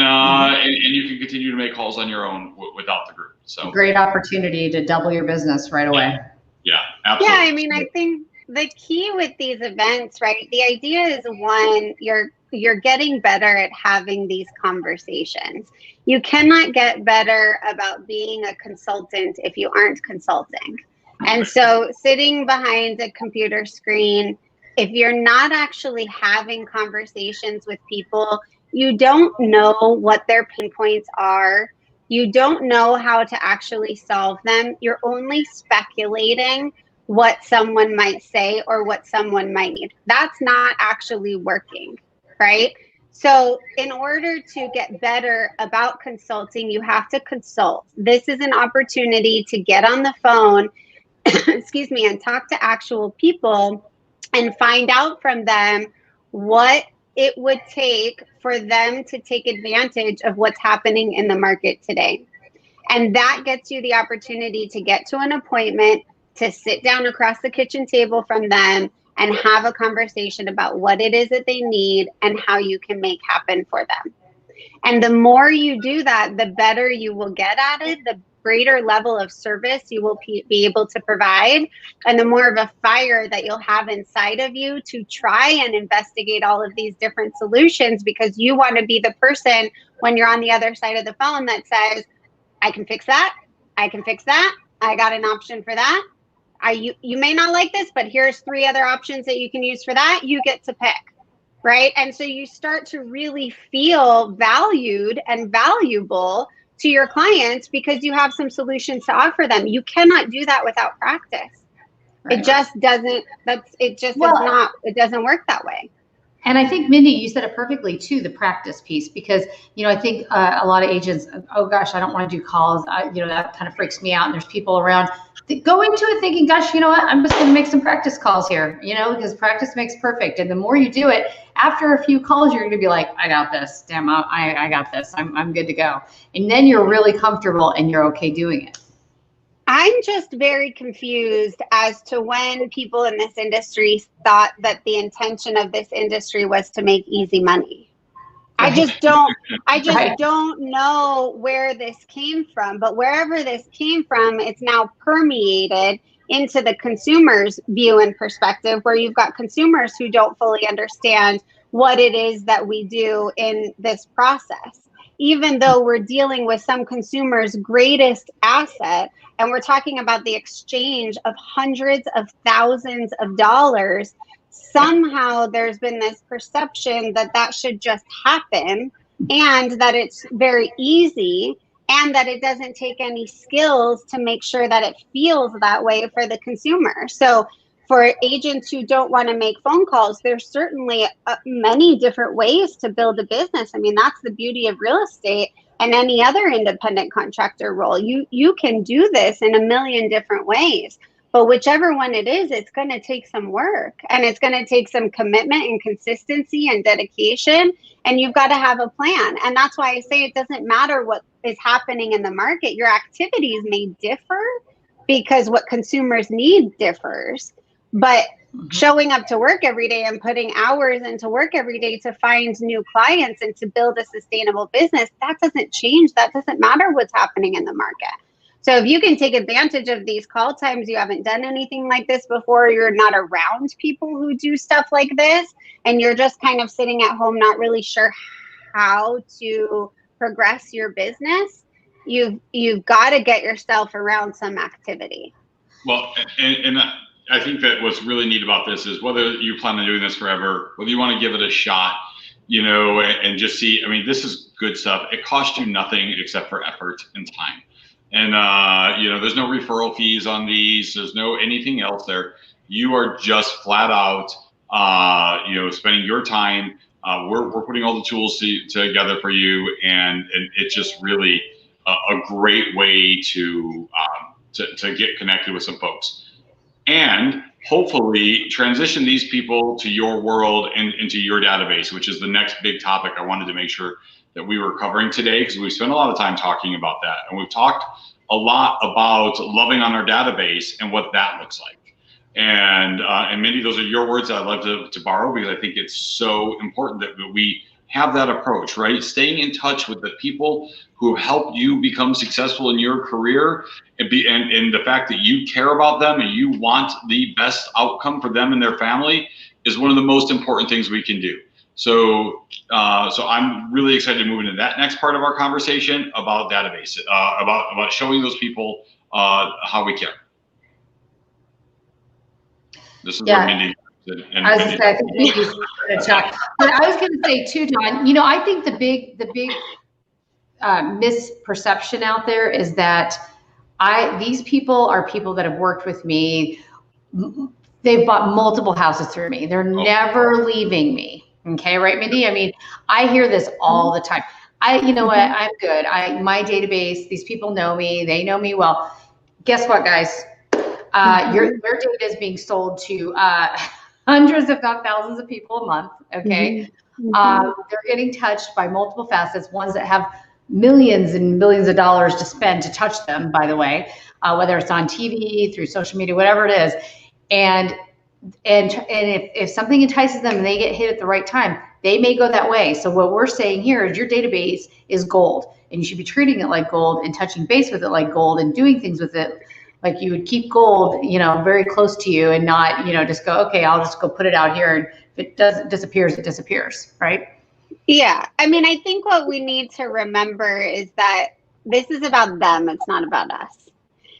you can continue to make calls on your own without the group. So great opportunity to double your business right away. Yeah, absolutely. Yeah, I mean, I think the key with these events, right? The idea is, one, you're getting better at having these conversations. You cannot get better about being a consultant if you aren't consulting. And so sitting behind a computer screen, if you're not actually having conversations with people, you don't know what their pain points are. You don't know how to actually solve them. You're only speculating what someone might say or what someone might need. That's not actually working, right? So in order to get better about consulting, you have to consult. This is an opportunity to get on the phone, excuse me, and talk to actual people and find out from them what it would take for them to take advantage of what's happening in the market today. And that gets you the opportunity to get to an appointment, to sit down across the kitchen table from them and have a conversation about what it is that they need and how you can make happen for them. And the more you do that, the better you will get at it, the greater level of service you will be able to provide, and the more of a fire that you'll have inside of you to try and investigate all of these different solutions, because you want to be the person when you're on the other side of the phone that says, I can fix that, I can fix that, I got an option for that. You may not like this, but here's 3 other options that you can use for that. You get to pick, right? And so you start to really feel valued and valuable to your clients because you have some solutions to offer them. You cannot do that without practice. Right. It just doesn't, it doesn't work that way. And I think, Mindy, you said it perfectly too, the practice piece, because, I think a lot of agents, oh gosh, I don't want to do calls. That kind of freaks me out. And there's people around that go into it thinking, gosh, you know what, I'm just going to make some practice calls here, because practice makes perfect. And the more you do it, after a few calls, you're going to be like, I got this. Damn, I got this. I'm good to go. And then you're really comfortable and you're okay doing it. I'm just very confused as to when people in this industry thought that the intention of this industry was to make easy money. Right. I just don't know where this came from, but wherever this came from, it's now permeated into the consumer's view and perspective, where you've got consumers who don't fully understand what it is that we do in this process. Even though we're dealing with some consumers' greatest asset, and we're talking about the exchange of hundreds of thousands of dollars, somehow there's been this perception that that should just happen, and that it's very easy, and that it doesn't take any skills to make sure that it feels that way for the consumer. So for agents who don't want to make phone calls, there's certainly many different ways to build a business. I mean, that's the beauty of real estate and any other independent contractor role. You can do this in a million different ways, but whichever one it is, it's going to take some work, and it's going to take some commitment and consistency and dedication, and you've got to have a plan. And that's why I say it doesn't matter what is happening in the market. Your activities may differ because what consumers need differs. But showing up to work every day and putting hours into work every day to find new clients and to build a sustainable business, that doesn't change. That doesn't matter what's happening in the market. So if you can take advantage of these call times, you haven't done anything like this before, you're not around people who do stuff like this, and you're just kind of sitting at home not really sure how to progress your business, you've got to get yourself around some activity. Well, and I think that what's really neat about this is whether you plan on doing this forever, whether you want to give it a shot, and just see, I mean, this is good stuff. It costs you nothing except for effort and time. And, there's no referral fees on these. There's no anything else there. You are just flat out, spending your time. We're putting all the tools together for you. And it's just really a great way to get connected with some folks. And hopefully transition these people to your world and into your database, which is the next big topic I wanted to make sure that we were covering today, because we spent a lot of time talking about that. And we've talked a lot about loving on our database and what that looks like. And Mindy, those are your words that I'd love to borrow, because I think it's so important that we have that approach, right? Staying in touch with the people who have helped you become successful in your career, and the fact that you care about them and you want the best outcome for them and their family is one of the most important things we can do. So I'm really excited to move into that next part of our conversation about database, about showing those people how we care. This is where Mindy. I was going to say, I think Mindy's going to talk. But I was going to say too, Don, I think the big misperception out there is that these people are people that have worked with me. They've bought multiple houses through me. They're never leaving me. Okay, right, Mindy? I mean, I hear this all the time. You know what? I'm good. My database, these people know me. They know me well. Guess what, guys? Your data is being sold to hundreds, if not thousands of people a month. Okay. They're getting touched by multiple facets, ones that have millions and millions of dollars to spend to touch them, by the way, whether it's on TV, through social media, whatever it is. And if something entices them and they get hit at the right time, they may go that way. So what we're saying here is your database is gold, and you should be treating it like gold and touching base with it like gold and doing things with it like you would keep gold, very close to you, and not, just go, okay, I'll just go put it out here, and if it disappears, it disappears, right? Yeah. I mean, I think what we need to remember is that this is about them. It's not about us.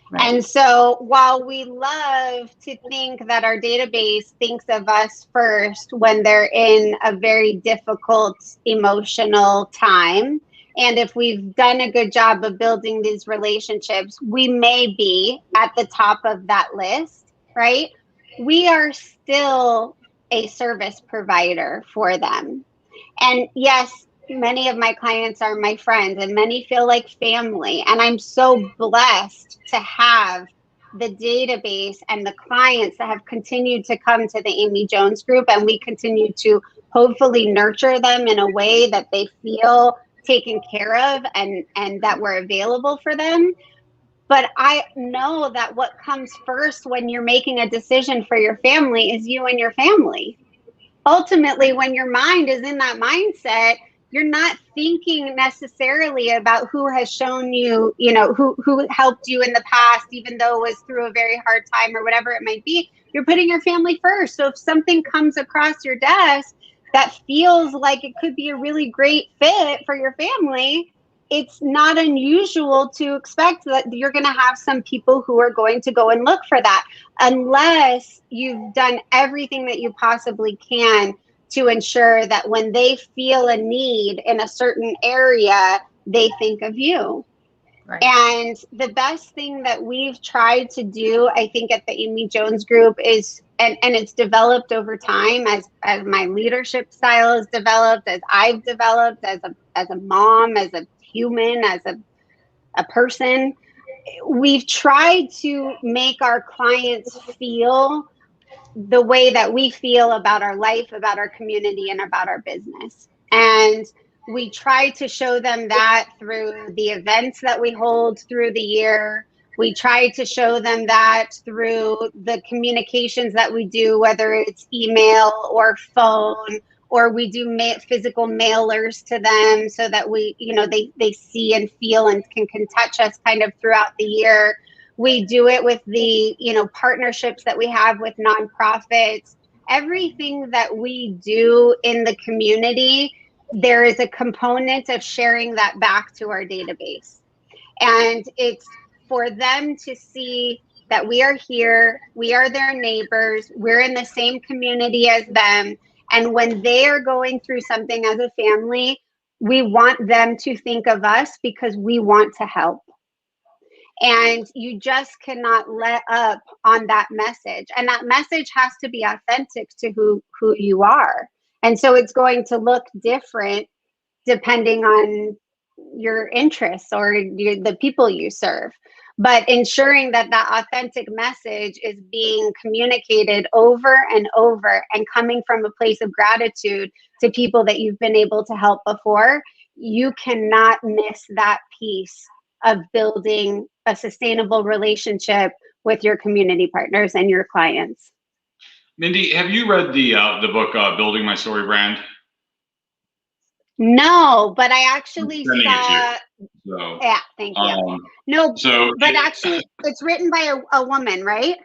Right. And so while we love to think that our database thinks of us first when they're in a very difficult emotional time, and if we've done a good job of building these relationships, we may be at the top of that list, right? We are still a service provider for them. And yes, many of my clients are my friends and many feel like family. And I'm so blessed to have the database and the clients that have continued to come to the Amy Jones group. And we continue to hopefully nurture them in a way that they feel taken care of and that we're available for them. But I know that what comes first when you're making a decision for your family is you and your family. Ultimately, when your mind is in that mindset, you're not thinking necessarily about who has shown you, who helped you in the past, even though it was through a very hard time or whatever it might be. You're putting your family first. So if something comes across your desk that feels like it could be a really great fit for your family, it's not unusual to expect that you're going to have some people who are going to go and look for that, unless you've done everything that you possibly can to ensure that when they feel a need in a certain area, they think of you. Right. And the best thing that we've tried to do, I think, at the Amy Jones group is, and it's developed over time as my leadership style has developed, as I've developed as a mom, as a human, as a person, we've tried to make our clients feel the way that we feel about our life, about our community, and about our business. And we try to show them that through the events that we hold through the year. We try to show them that through the communications that we do, whether it's email or phone, or we do physical mailers to them so that they see and feel and can touch us kind of throughout the year. We do it with the, partnerships that we have with nonprofits. Everything that we do in the community, there is a component of sharing that back to our database. And it's for them to see that we are here, we are their neighbors, we're in the same community as them. And when they are going through something as a family, we want them to think of us because we want to help. And you just cannot let up on that message. And that message has to be authentic to who you are. And so it's going to look different depending on your interests or the people you serve. But ensuring that that authentic message is being communicated over and over and coming from a place of gratitude to people that you've been able to help before, you cannot miss that piece of building a sustainable relationship with your community partners and your clients. Mindy, have you read the book Building My Story Brand? No, but I actually saw. So, yeah, thank you. No, so but actually, it's written by a woman, right?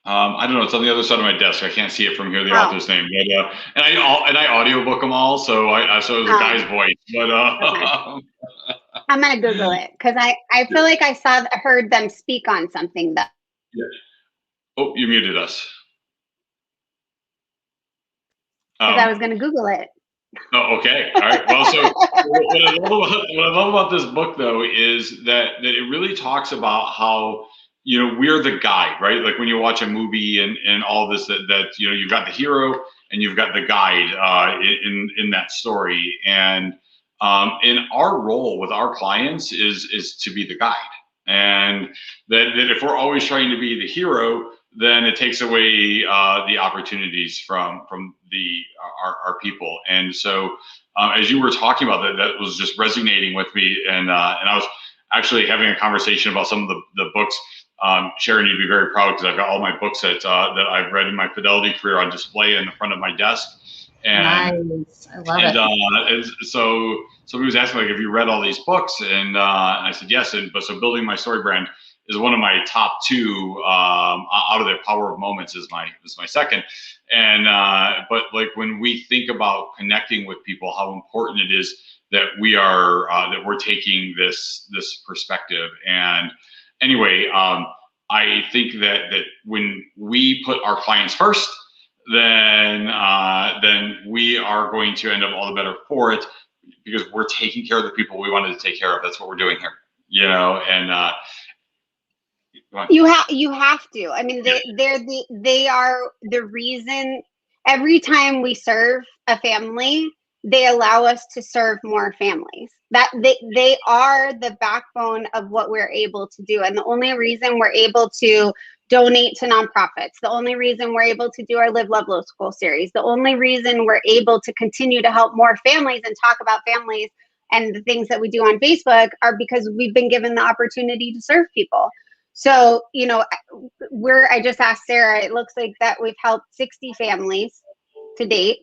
I don't know. It's on the other side of my desk. I can't see it from here. The author's name, but and I audiobook them all, so so it was a guy's voice. But okay. I'm gonna Google it because I feel like I heard them speak on something though. Yeah. Oh, you muted us. Because I was gonna Google it. Oh, okay. All right. Well, so what I love about this book, though, is that it really talks about how, we're the guide, right? Like when you watch a movie and all this, that you've got the hero and you've got the guide in that story. And in our role with our clients is to be the guide. And that if we're always trying to be the hero, then it takes away the opportunities from our people. And so as you were talking about that was just resonating with me. And I was actually having a conversation about some of the books. Sharon, you'd be very proud because I've got all my books that I've read in my Fidelity career on display in the front of my desk. And, nice. I love it. And so somebody was asking, like, have you read all these books? And I said, yes. But so Building My Story Brand is one of my top two out of the Power of Moments is my second. And but like when we think about connecting with people, how important it is we are that we're taking this perspective. And anyway, I think that when we put our clients first, then we are going to end up all the better for it, because we're taking care of the people we wanted to take care of. That's what we're doing here, and you have to. I mean, they are the reason. Every time we serve a family, they allow us to serve more families. That they are the backbone of what we're able to do. And the only reason we're able to donate to nonprofits, the only reason we're able to do our Live Love Local series, the only reason we're able to continue to help more families and talk about families and the things that we do on Facebook are because we've been given the opportunity to serve people. So, I just asked Sarah, it looks like that we've helped 60 families to date.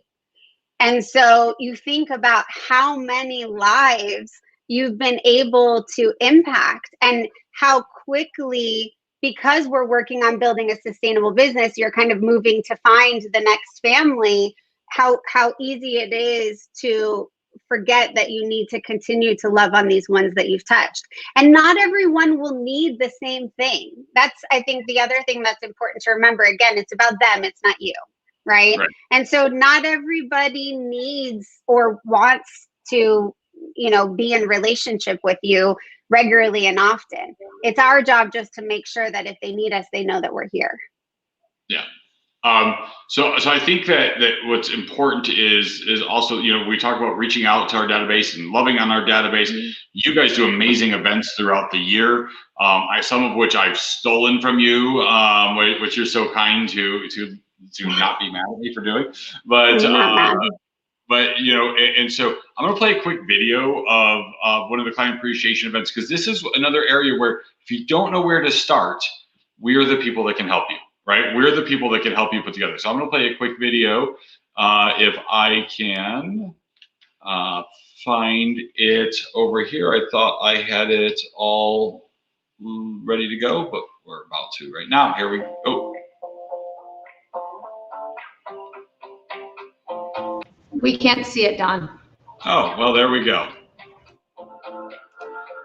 And so you think about how many lives you've been able to impact, and how quickly, because we're working on building a sustainable business, you're kind of moving to find the next family, how easy it is to forget that you need to continue to love on these ones that you've touched. And not everyone will need the same thing. That's, I think, the other thing that's important to remember. Again, it's about them, it's not you. Right? And so not everybody needs or wants to, be in relationship with you regularly and often. It's our job just to make sure that if they need us, they know that we're here. Yeah. So I think that what's important is also, we talk about reaching out to our database and loving on our database. Mm-hmm. You guys do amazing events throughout the year. Some of which I've stolen from you, which you're so kind to not be mad at me for doing, but and so I'm gonna play a quick video of one of the client appreciation events, because this is another area where if you don't know where to start, we are the people that can help you, right? We're the people that can help you put together. So I'm gonna play a quick video. If I can find it over here. I thought I had it all ready to go, but we're about to right now. Here we go. We can't see it, Don. Oh, well, there we go.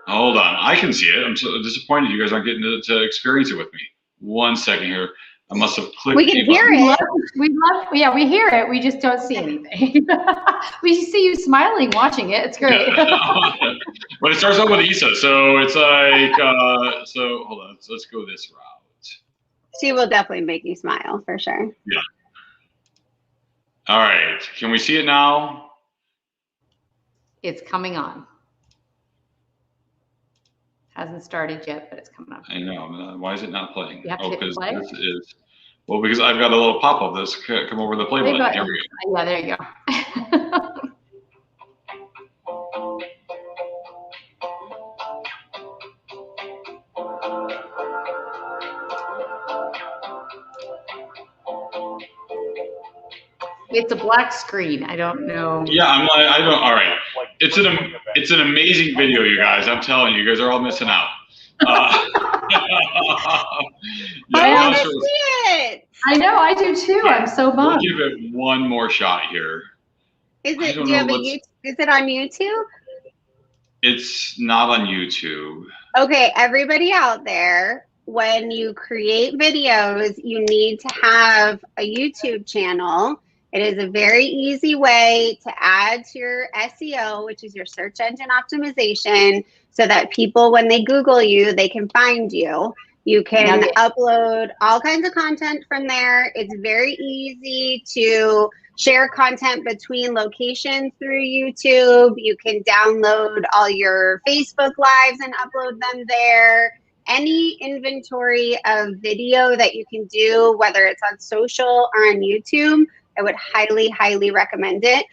Hold on. I can see it. I'm so disappointed you guys aren't getting to experience it with me. 1 second here. I must have clicked. We can hear it. Yeah, we hear it. We just don't see anything. We see you smiling watching it. It's great. But it starts out with Issa. So it's like, so hold on. So let's go this route. She will definitely make you smile for sure. Yeah. All right, can we see it now? It's coming on. Hasn't started yet, but it's coming on. I know. Why is it not playing? You have to hit play? This is, well, because I've got a little pop-up that's come over the play button. Here we go. Yeah, there you go. It's a black screen. I don't know. Yeah, I don't. All right. It's an amazing video, you guys. I'm telling you, you guys are all missing out. I want to see it. I know, I do too. I'm so bummed. We'll give it one more shot here. Is it? Do you have is it on YouTube? It's not on YouTube. Okay, everybody out there, when you create videos, you need to have a YouTube channel. It is a very easy way to add to your SEO, which is your search engine optimization, so that people, when they Google you, they can find you. You can upload all kinds of content from there. It's very easy to share content between locations through YouTube. You can download all your Facebook Lives and upload them there. Any inventory of video that you can do, whether it's on social or on YouTube, I would highly, highly recommend it.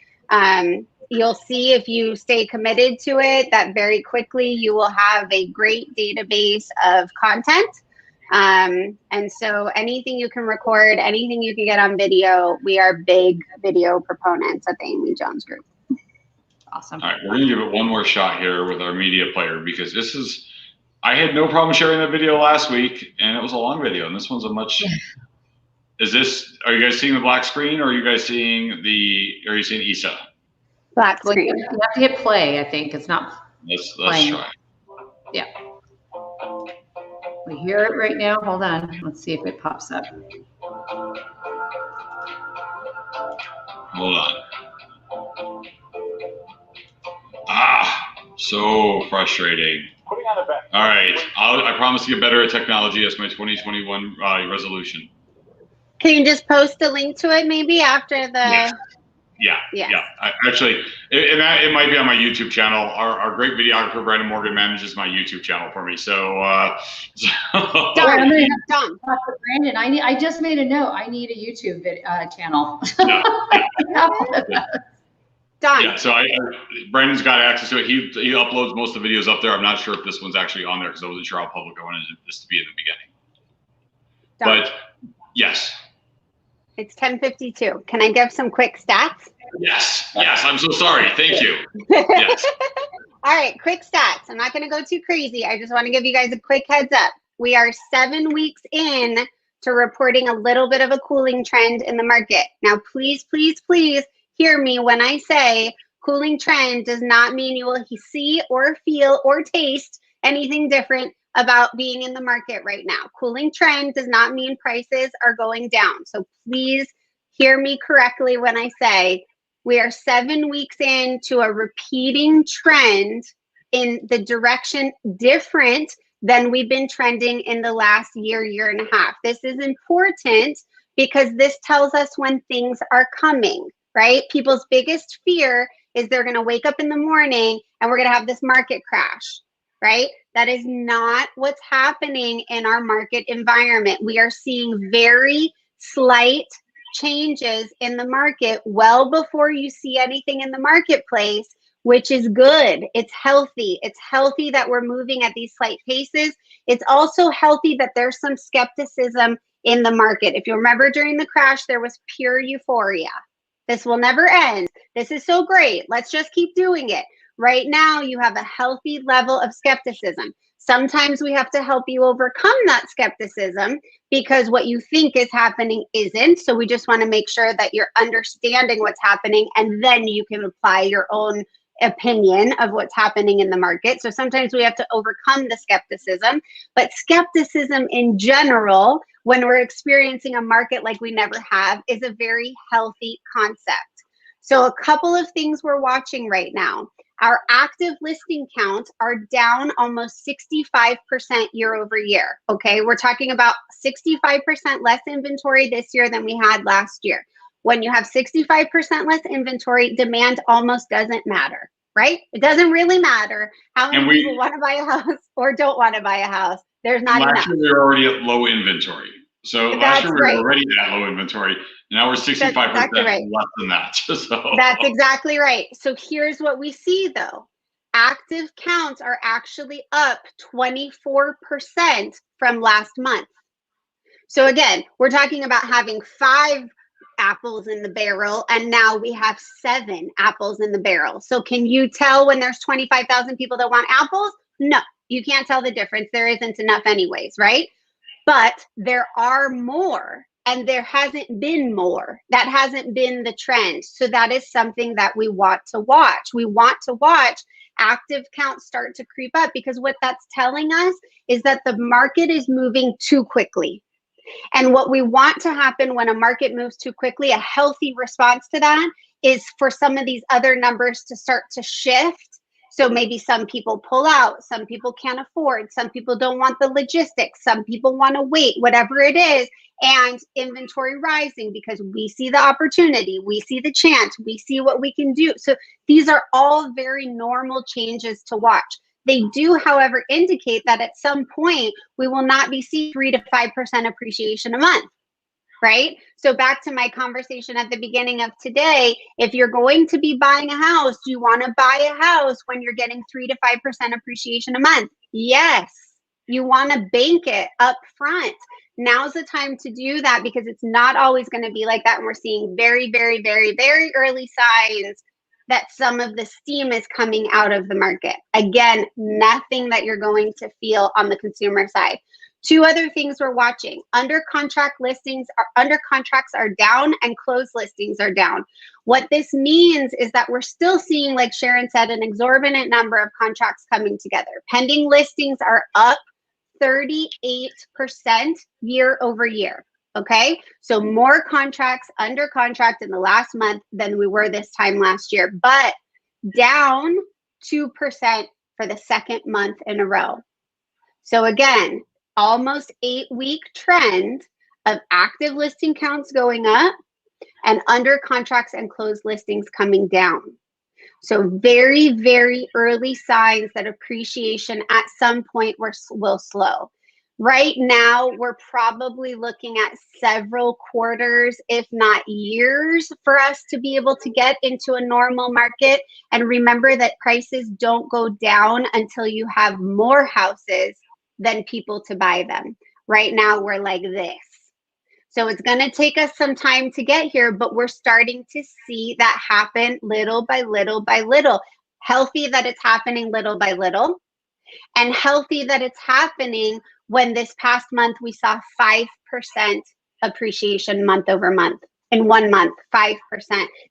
You'll see, if you stay committed to it, that very quickly you will have a great database of content. And so anything you can record, anything you can get on video, we are big video proponents at the Amy Jones Group. Awesome. All right, we're gonna give it one more shot here with our media player, because this is, I had no problem sharing that video last week, and it was a long video, and this one's a much. Is this? Are you guys seeing the black screen, or are you guys seeing are you seeing Issa? Black Well, screen. you have to hit play, I think. It's not Let's playing. try. Yeah. We hear it right now. Hold on. Let's see if it pops up. Hold on. So frustrating. All right, I promise to get better at technology. That's my 2021 resolution. Can you just post a link to it maybe after the? Yeah. Actually, it might be on my YouTube channel. Our great videographer Brandon Morgan manages my YouTube channel for me. So, Done. Brandon, I just made a note. I need a YouTube channel. Done. Yeah, so Brandon's got access to it. He uploads most of the videos up there. I'm not sure if this one's actually on there because I wasn't sure how public I wanted this to be in the beginning. Done. But yes. It's 10:52. Can I give some quick stats? Yes. I'm so sorry. Thank you. Yes. All right, quick stats. I'm not going to go too crazy. I just want to give you guys a quick heads up. We are 7 weeks in to reporting a little bit of a cooling trend in the market. Now, please hear me when I say cooling trend does not mean you will see or feel or taste anything different about being in the market right now. Cooling trend does not mean prices are going down. So please hear me correctly when I say we are 7 weeks into a repeating trend in the direction different than we've been trending in the last year and a half. This is important because this tells us when things are coming, right? People's biggest fear is they're going to wake up in the morning and we're going to have this market crash, right? That is not what's happening in our market environment. We are seeing very slight changes in the market well before you see anything in the marketplace, which is good. It's healthy. It's healthy that we're moving at these slight paces. It's also healthy that there's some skepticism in the market. If you remember during the crash, there was pure euphoria. This will never end. This is so great. Let's just keep doing it. Right now, you have a healthy level of skepticism. Sometimes we have to help you overcome that skepticism because what you think is happening isn't. So we just want to make sure that you're understanding what's happening and then you can apply your own opinion of what's happening in the market. So sometimes we have to overcome the skepticism, but skepticism in general, when we're experiencing a market like we never have, is a very healthy concept. So a couple of things we're watching right now. Our active listing counts are down almost 65% year over year. Okay, we're talking about 65% less inventory this year than we had last year. When you have 65% less inventory, demand almost doesn't matter, right? It doesn't really matter how many people want to buy a house or don't want to buy a house. There's not enough. Last year we were already at low inventory. So last year we were already at low inventory. Now we're 65% less than that. So. That's exactly right. So here's what we see though. Active counts are actually up 24% from last month. So again, we're talking about having 5 apples in the barrel and now we have 7 apples in the barrel. So can you tell when there's 25,000 people that want apples? No, you can't tell the difference. There isn't enough anyways, right? But there are more and there hasn't been more. That hasn't been the trend. So that is something that we want to watch. We want to watch active counts start to creep up because what that's telling us is that the market is moving too quickly. And what we want to happen when a market moves too quickly, a healthy response to that is for some of these other numbers to start to shift. So maybe some people pull out, some people can't afford, some people don't want the logistics, some people want to wait, whatever it is, and inventory rising because we see the opportunity, we see the chance, we see what we can do. So these are all very normal changes to watch. They do, however, indicate that at some point we will not be seeing 3 to 5% appreciation a month, right? So back to my conversation at the beginning of today, if you're going to be buying a house, do you want to buy a house when you're getting 3 to 5% appreciation a month? Yes, you want to bank it up front. Now's the time to do that because it's not always going to be like that. And we're seeing very, very, very, very early signs that some of the steam is coming out of the market. Again, nothing that you're going to feel on the consumer side. Two other things we're watching. Under contracts are down and closed listings are down. What this means is that we're still seeing, like Sharon said, an exorbitant number of contracts coming together. Pending listings are up 38% year over year. Okay, so more contracts under contract in the last month than we were this time last year, but down 2% for the second month in a row. So again, almost 8-week trend of active listing counts going up and under contracts and closed listings coming down. So very, very early signs that appreciation at some point will slow. Right now, we're probably looking at several quarters, if not years, for us to be able to get into a normal market. And remember that prices don't go down until you have more houses than people to buy them. Right now, we're like this. So it's going to take us some time to get here, but we're starting to see that happen little by little by little. Healthy that it's happening little by little, and healthy that it's happening when this past month we saw 5% appreciation month over month. In 1 month, 5%.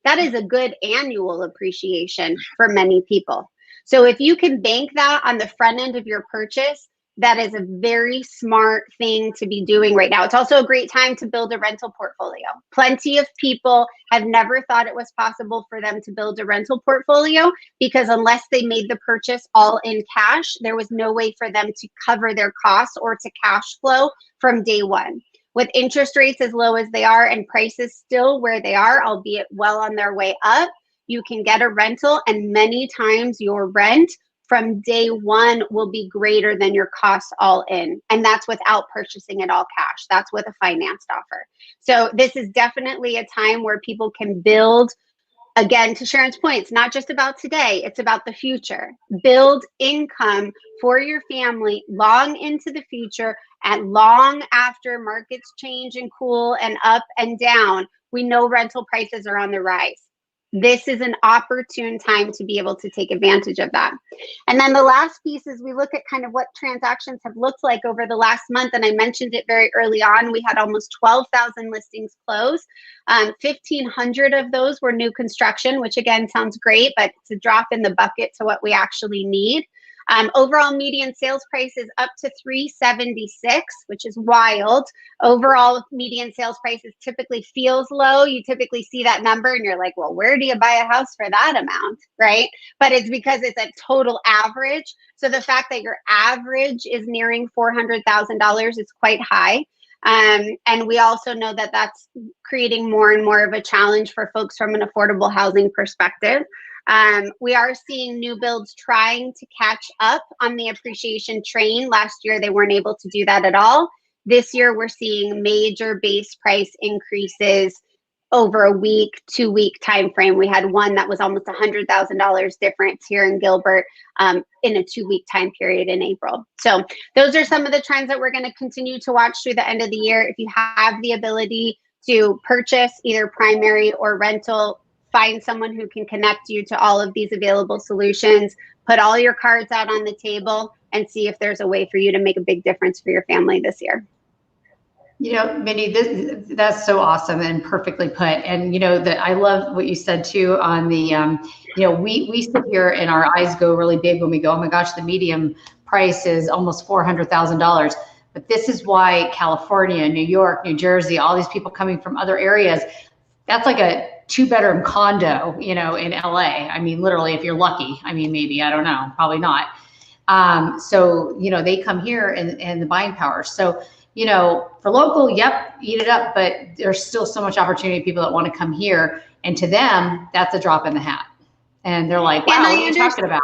That is a good annual appreciation for many people. So if you can bank that on the front end of your purchase, that is a very smart thing to be doing right now. It's also a great time to build a rental portfolio. Plenty of people have never thought it was possible for them to build a rental portfolio because unless they made the purchase all in cash, there was no way for them to cover their costs or to cash flow from day one. With interest rates as low as they are and prices still where they are, albeit well on their way up, you can get a rental, and many times your rent from day one will be greater than your costs all in. And that's without purchasing it all cash. That's with a financed offer. So this is definitely a time where people can build, again, to Sharon's point, it's not just about today, it's about the future. Build income for your family long into the future and long after markets change and cool and up and down. We know rental prices are on the rise. This is an opportune time to be able to take advantage of that. And then the last piece is we look at kind of what transactions have looked like over the last month. And I mentioned it very early on. We had almost 12,000 listings close. 1,500 of those were new construction, which again sounds great, but it's a drop in the bucket to what we actually need. Overall median sales price is up to $376, which is wild. Overall median sales prices typically feels low. You typically see that number and you're like, well, where do you buy a house for that amount, right? But it's because it's a total average. So the fact that your average is nearing $400,000 is quite high. And we also know that that's creating more and more of a challenge for folks from an affordable housing perspective. We are seeing new builds trying to catch up on the appreciation train. Last year, they weren't able to do that at all. This year, we're seeing major base price increases over a week, 2-week time frame. We had one that was almost $100,000 difference here in Gilbert in a 2-week time period in April. So those are some of the trends that we're going to continue to watch through the end of the year. If you have the ability to purchase either primary or rental, find someone who can connect you to all of these available solutions, put all your cards out on the table, and see if there's a way for you to make a big difference for your family this year. You know, Mindy, that's so awesome and perfectly put. And, you know, I love what you said too on the, you know, we sit here and our eyes go really big when we go, oh my gosh, the median price is almost $400,000. But this is why California, New York, New Jersey, all these people coming from other areas, that's like a 2-bedroom condo, you know, in LA. I mean, literally, if you're lucky, I mean, maybe, I don't know, probably not. So, you know, they come here and the buying power. So, you know, for local, yep, eat it up, but there's still so much opportunity, people that want to come here. And to them, that's a drop in the hat. And they're like, wow, what are you talking about?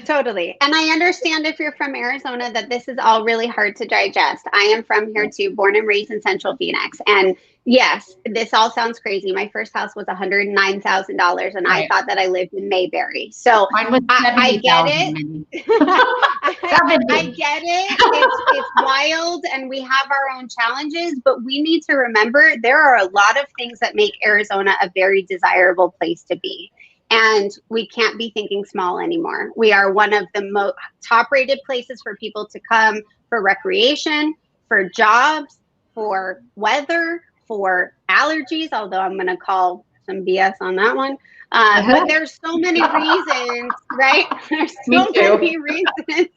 Totally. And I understand if you're from Arizona that this is all really hard to digest. I am from here too, born and raised in Central Phoenix. And yes, this all sounds crazy. My first house was $109,000 and I thought that I lived in Mayberry. So I get it. I get it. It's wild and we have our own challenges, but we need to remember there are a lot of things that make Arizona a very desirable place to be. And we can't be thinking small anymore. We are one of the top rated places for people to come for recreation, for jobs, for weather, for allergies, although I'm going to call some BS on that one. But there's so many reasons, right? There's so many reasons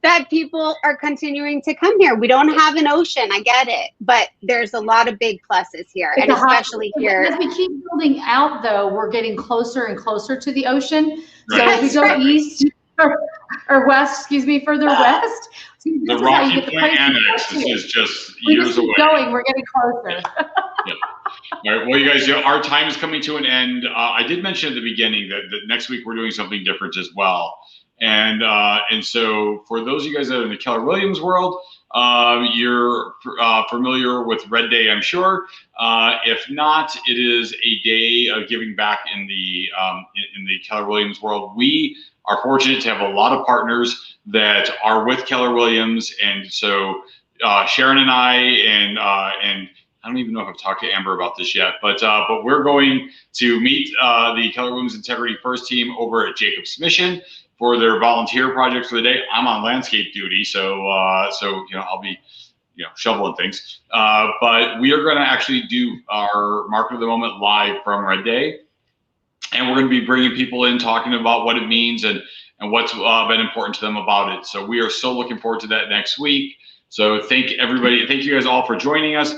that people are continuing to come here. We don't have an ocean, I get it, but there's a lot of big pluses here, and especially here. As we keep building out, though, we're getting closer and closer to the ocean. So if we go east or west, excuse me, further west, the Rocky Point Annex is just years away. We're getting closer. Yeah. All right. Well, you guys, our time is coming to an end. I did mention at the beginning that next week we're doing something different as well. And so for those of you guys that are in the Keller Williams world, you're familiar with Red Day, I'm sure. If not, it is a day of giving back in the Keller Williams world. We are fortunate to have a lot of partners that are with Keller Williams, and so Sharon and I and I don't even know if I've talked to Amber about this yet, but we're going to meet the Keller Williams Integrity First team over at Jacob's Mission for their volunteer project for the day. I'm on landscape duty, so I'll be shoveling things. But we are going to actually do our Market of the Moment live from Red Day, and we're going to be bringing people in talking about what it means and what's been important to them about it. So we are so looking forward to that next week. So thank you guys all for joining us.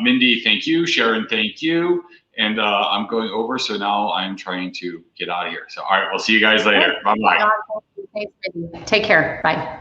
Mindy, thank you. Sharon, thank you. And I'm going over, so now I'm trying to get out of here. So, all right, we'll see you guys later. Bye-bye. Take care. Bye.